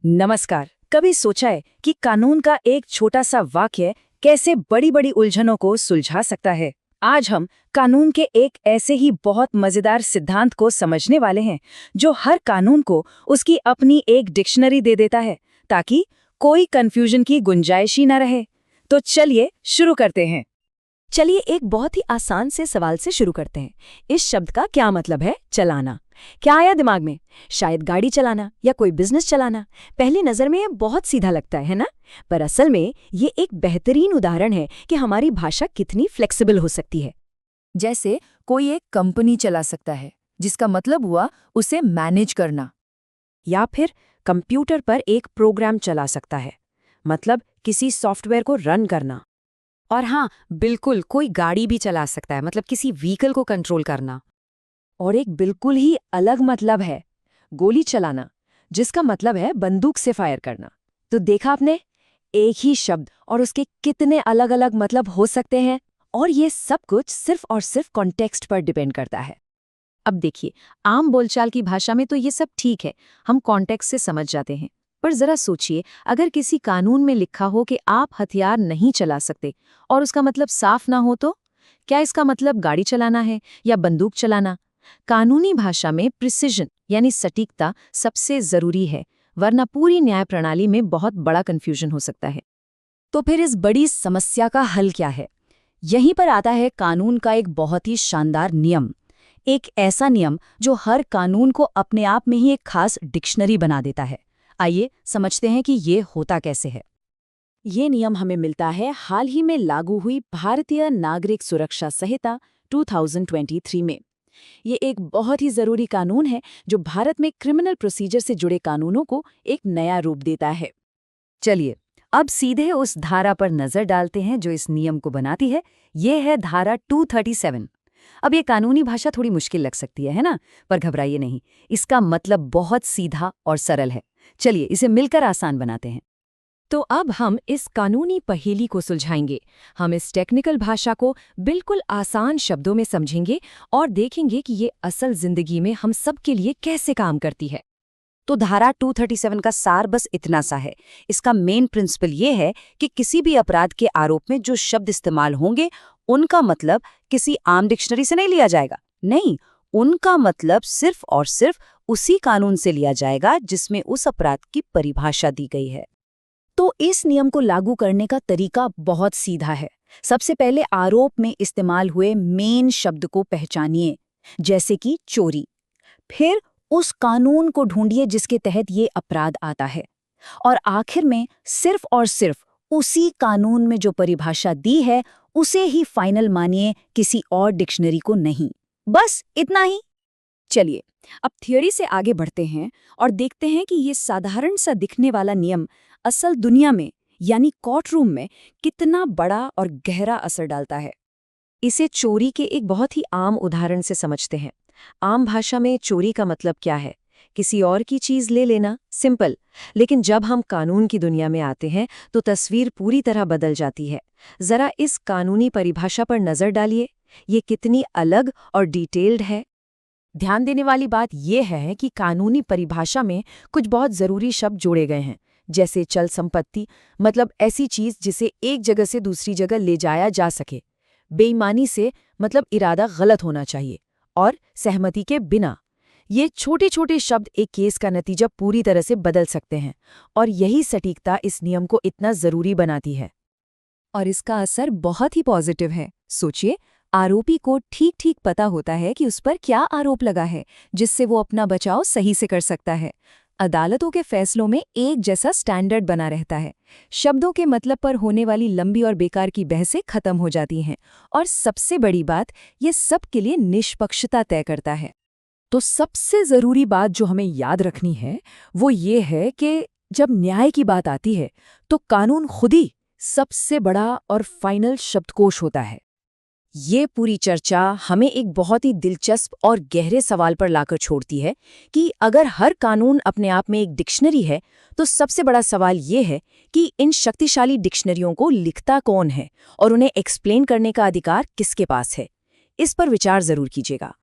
नमस्कार। कभी सोचा है कि कानून का एक छोटा सा वाक्य कैसे बड़ी बड़ी उलझनों को सुलझा सकता है? आज हम कानून के एक ऐसे ही बहुत मजेदार सिद्धांत को समझने वाले हैं जो हर कानून को उसकी अपनी एक डिक्शनरी दे देता है, ताकि कोई कंफ्यूजन की गुंजाइश ही न रहे। तो चलिए शुरू करते हैं। चलिए एक बहुत ही आसान से सवाल से शुरू करते हैं। इस शब्द का क्या मतलब है चलाना? क्या आया दिमाग में? शायद गाड़ी चलाना या कोई बिजनेस चलाना। पहली नजर में ये बहुत सीधा लगता है ना? पर असल में ये एक बेहतरीन उदाहरण है कि हमारी भाषा कितनी फ्लेक्सिबल हो सकती है। जैसे कोई एक कंपनी चला सकता है, जिसका मतलब हुआ उसे मैनेज करना, या फिर कंप्यूटर पर एक प्रोग्राम चला सकता है, मतलब किसी सॉफ्टवेयर को रन करना। और हाँ, बिल्कुल कोई गाड़ी भी चला सकता है, मतलब किसी व्हीकल को कंट्रोल करना। और एक बिल्कुल ही अलग मतलब है गोली चलाना, जिसका मतलब है बंदूक से फायर करना। तो देखा आपने, एक ही शब्द और उसके कितने अलग अलग मतलब हो सकते हैं, और ये सब कुछ सिर्फ और सिर्फ कॉन्टेक्स्ट पर डिपेंड करता है। अब देखिए, आम बोलचाल की भाषा में तो ये सब ठीक है, हम कॉन्टेक्स्ट से समझ जाते हैं। पर जरा सोचिए, अगर किसी कानून में लिखा हो कि आप हथियार नहीं चला सकते और उसका मतलब साफ ना हो, तो क्या इसका मतलब गाड़ी चलाना है या बंदूक चलाना? कानूनी भाषा में प्रिसिजन यानी सटीकता सबसे जरूरी है, वरना पूरी न्याय प्रणाली में बहुत बड़ा कंफ्यूजन हो सकता है। तो फिर इस बड़ी समस्या का हल क्या है? यहीं पर आता है कानून का एक बहुत ही शानदार नियम, एक ऐसा नियम जो हर कानून को अपने आप में ही एक खास डिक्शनरी बना देता है। आइए समझते हैं कि ये होता कैसे है। ये नियम हमें मिलता है हाल ही में लागू हुई भारतीय नागरिक सुरक्षा संहिता 2023 में। ये एक बहुत ही जरूरी कानून है जो भारत में क्रिमिनल प्रोसीजर से जुड़े कानूनों को एक नया रूप देता है। चलिए अब सीधे उस धारा पर नजर डालते हैं जो इस नियम को बनाती है। ये है धारा 237। अब ये कानूनी भाषा थोड़ी मुश्किल लग सकती है ना? पर घबराइए नहीं, इसका मतलब बहुत सीधा और सरल है। चलिए इसे मिलकर आसान बनाते हैं। तो अब हम इस कानूनी पहेली को सुलझाएंगे। हम इस टेक्निकल भाषा को बिल्कुल आसान शब्दों में समझेंगे और देखेंगे कि ये असल जिंदगी में हम सब के लिए कैसे काम करती है। तो धारा 237 का सार बस इतना सा है। इसका मेन प्रिंसिपल ये है कि किसी भी अपराध के आरोप में जो शब्द इस्तेमाल होंगे, उनका मतलब किसी आम डिक्शनरी से नहीं लिया जाएगा। नहीं, उनका मतलब सिर्फ और सिर्फ उसी कानून से लिया जाएगा जिसमें उस अपराध की परिभाषा दी गई है। तो इस नियम को लागू करने का तरीका बहुत सीधा है। सबसे पहले आरोप में इस्तेमाल हुए मेन शब्द को पहचानिए, जैसे कि चोरी। फिर उस कानून को ढूंढिए जिसके तहत ये अपराध आता है, और आखिर में सिर्फ और सिर्फ उसी कानून में जो परिभाषा दी है उसे ही फाइनल मानिए, किसी और डिक्शनरी को नहीं। बस इतना ही। चलिए अब थ्योरी से आगे बढ़ते हैं और देखते हैं कि ये साधारण सा दिखने वाला नियम असल दुनिया में यानी कोर्ट रूम में कितना बड़ा और गहरा असर डालता है। इसे चोरी के एक बहुत ही आम उदाहरण से समझते हैं। आम भाषा में चोरी का मतलब क्या है? किसी और की चीज ले लेना, सिंपल। लेकिन जब हम कानून की दुनिया में आते हैं तो तस्वीर पूरी तरह बदल जाती है। जरा इस कानूनी परिभाषा पर नजर डालिए, ये कितनी अलग और डिटेल्ड है। ध्यान देने वाली बात यह है कि कानूनी परिभाषा में कुछ बहुत जरूरी शब्द जोड़े गए हैं, जैसे चल संपत्ति, मतलब ऐसी चीज जिसे एक जगह से दूसरी जगह ले जाया जा सके। बेईमानी से, मतलब इरादा गलत होना चाहिए। और सहमति के बिना। ये छोटे छोटे शब्द एक केस का नतीजा पूरी तरह से बदल सकते हैं, और यही सटीकता इस नियम को इतना जरूरी बनाती है। और इसका असर बहुत ही पॉजिटिव है। सोचिए, आरोपी को ठीक ठीक पता होता है कि उस पर क्या आरोप लगा है, जिससे वो अपना बचाव सही से कर सकता है। अदालतों के फैसलों में एक जैसा स्टैंडर्ड बना रहता है। शब्दों के मतलब पर होने वाली लंबी और बेकार की बहसें खत्म हो जाती हैं, और सबसे बड़ी बात, ये सब के लिए निष्पक्षता तय करता है। तो सबसे जरूरी बात जो हमें याद रखनी है वो ये है कि जब न्याय की बात आती है तो कानून खुद ही सबसे बड़ा और फाइनल शब्दकोश होता है। ये पूरी चर्चा हमें एक बहुत ही दिलचस्प और गहरे सवाल पर लाकर छोड़ती है कि अगर हर कानून अपने आप में एक डिक्शनरी है, तो सबसे बड़ा सवाल ये है कि इन शक्तिशाली डिक्शनरियों को लिखता कौन है और उन्हें एक्सप्लेन करने का अधिकार किसके पास है। इस पर विचार जरूर कीजिएगा।